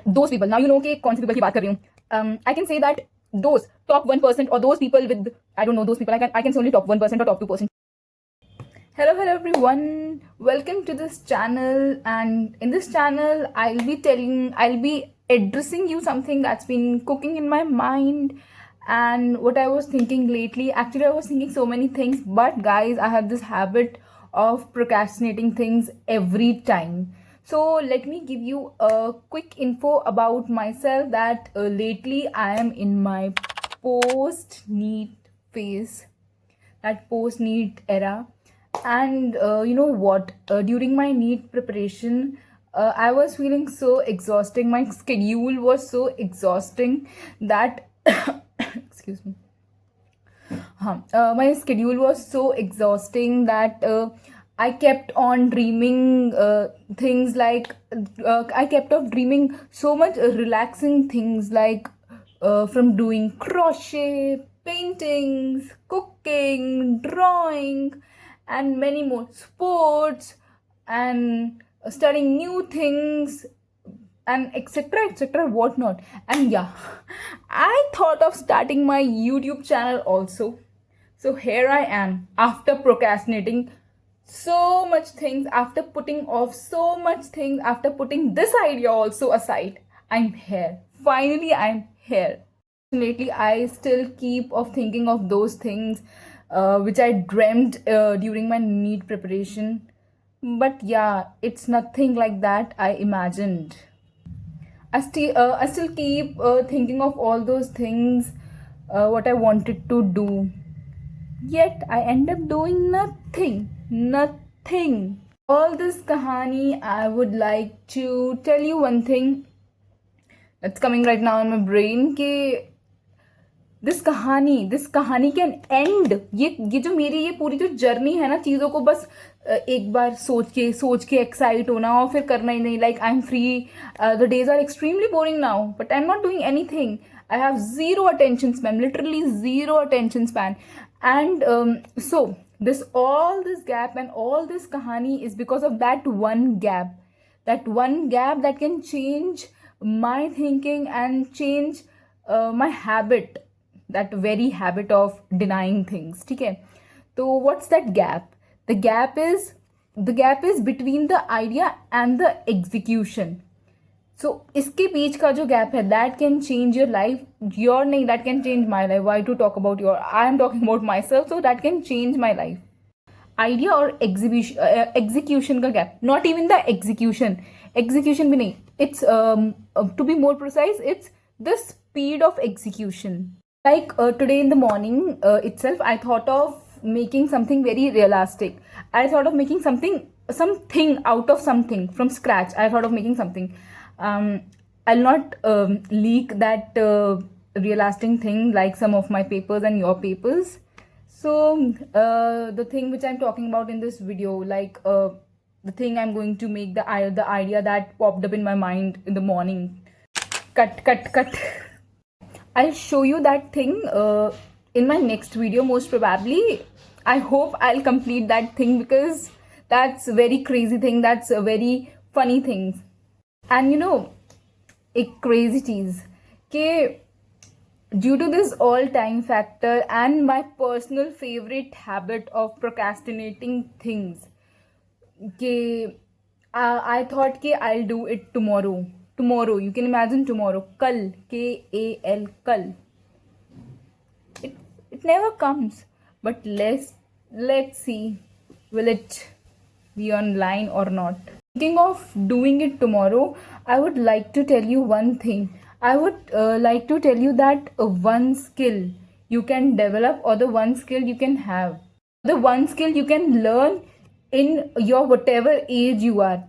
those people, now you know कि कौन से people की बात कर रही हूँ. I can say that those top 1% or those people with, I don't know those people, I can say only top 1% or top 2%. Hello everyone, welcome to this channel, and in this channel I'll be addressing you something that's been cooking in my mind and what I was thinking lately. Actually, I was thinking so many things, but guys, I have this habit of procrastinating things every time. So let me give you a quick info about myself that lately I am in my post-NEET phase, that post-NEET era. And you know what, during my NEET preparation, I was feeling so exhausting. My schedule was so exhausting that excuse me. My schedule was so exhausting that I kept on dreaming things like I kept on dreaming so much relaxing things, like from doing crochet, paintings, cooking, drawing, and many more, sports, and studying new things, and etc whatnot. And yeah, I thought of starting my YouTube channel also. So here I am, after procrastinating so much things, after putting off so much things, after putting this idea also aside, I'm here. Finally, I'm here. Lately, I still keep of thinking of those things which I dreamt during my NEET preparation. But yeah, it's nothing like that I imagined. I still keep thinking of all those things, what I wanted to do. Yet I end up doing nothing. Nothing. All this kahani, I would like to tell you one thing that's coming right now in my brain, कि this कहानी can and. ये जो मेरी ये पूरी जो journey है ना, चीज़ों को बस एक बार सोच के एक्साइट होना और फिर करना ही नहीं. Like I am free, the days are extremely boring now, but I am not doing anything. I have zero attention span, literally zero attention span. And so all this gap and all this kahani is because of that one gap that can change my thinking and change my habit, that very habit of denying things. ठीक है, तो what's that gap? The gap is between the idea and the execution. So इसके बीच का जो gap है, that can change your life. Your नहीं, that can change my life. Why to talk about your? I am talking about myself, so that can change my life. Idea और execution का gap. Not even the execution भी नहीं. It's to be more precise, it's the speed of execution. Like today in the morning itself, I thought of making something very realistic. I thought of making something out of something from scratch. I thought of making something. I'll not leak that realistic thing like some of my papers and your papers. So the thing which I'm talking about in this video, like the thing I'm going to make, the idea that popped up in my mind in the morning. Cut. I'll show you that thing in my next video, most probably. I hope I'll complete that thing, because that's a very crazy thing, that's a very funny thing. And you know, एक crazy चीज़ कि due to this all time factor and my personal favorite habit of procrastinating things, कि I thought कि I'll do it tomorrow. You can imagine tomorrow. कल, KAL, कल. It never comes. But let's see, will it be online or not? Thinking of doing it tomorrow, I would like to tell you one thing. I would like to tell you that one skill you can develop, or the one skill you can have, the one skill you can learn in your whatever age you are.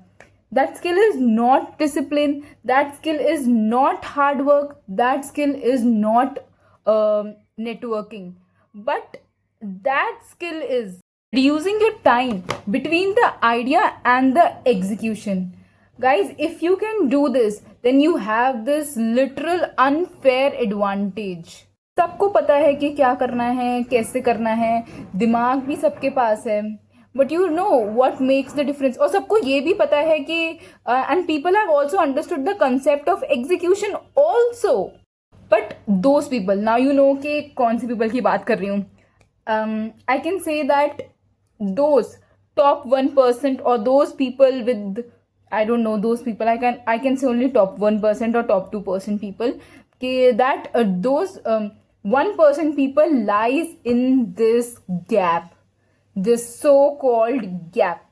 That skill is not discipline, that skill is not hard work, that skill is not networking, but that skill is reducing your time between the idea and the execution. Guys, if you can do this, then you have this literal unfair advantage. सबको पता है कि क्या करना है, कैसे करना है, दिमाग भी सबके पास है, but you know what makes the difference. और सबको ये भी पता है कि and people have also understood the concept of execution also. But those people, now you know कि कौन से पीपल की बात कर रही हूँ. I can say that those top 1% or those people with, I don't know, those people, I can say only top 1% or top 2% people, that those 1% people lies in this gap, this so called gap.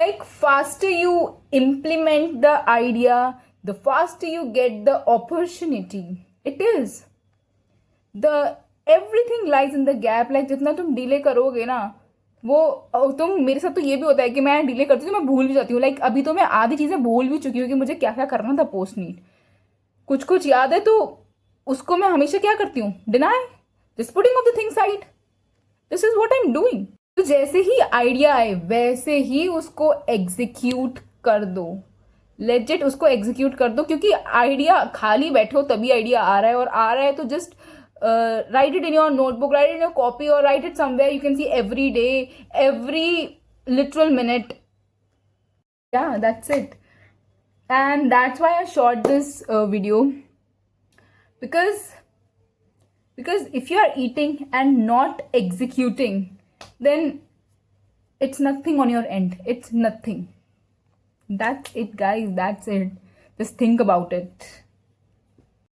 Like faster you implement the idea, the faster you get the opportunity. It is the everything lies in the gap. Like जितना तुम delay करोगे ना, वो तुम, मेरे साथ तो ये भी होता है कि मैं डिले करती हूँ तो मैं भूल भी जाती हूँ. लाइक अभी तो मैं आधी चीज़ें भूल भी चुकी हूँ कि मुझे क्या क्या करना था पोस्ट नीट. कुछ कुछ याद है तो उसको मैं हमेशा क्या करती हूँ, deny, just putting of the thing side. This is what I am doing. तो जैसे ही आइडिया आए वैसे ही उसको एग्जीक्यूट कर दो. लेजिट उसको एग्जीक्यूट कर दो, क्योंकि आइडिया, खाली बैठो तभी आइडिया आ रहा है, और आ रहा है तो just write it in your notebook, write it in your copy, or write it somewhere you can see every day, every literal minute. Yeah, that's it. And that's why I shot this video, because if you are eating and not executing, then it's nothing on your end. It's nothing. That's it, guys. That's it. Just think about it.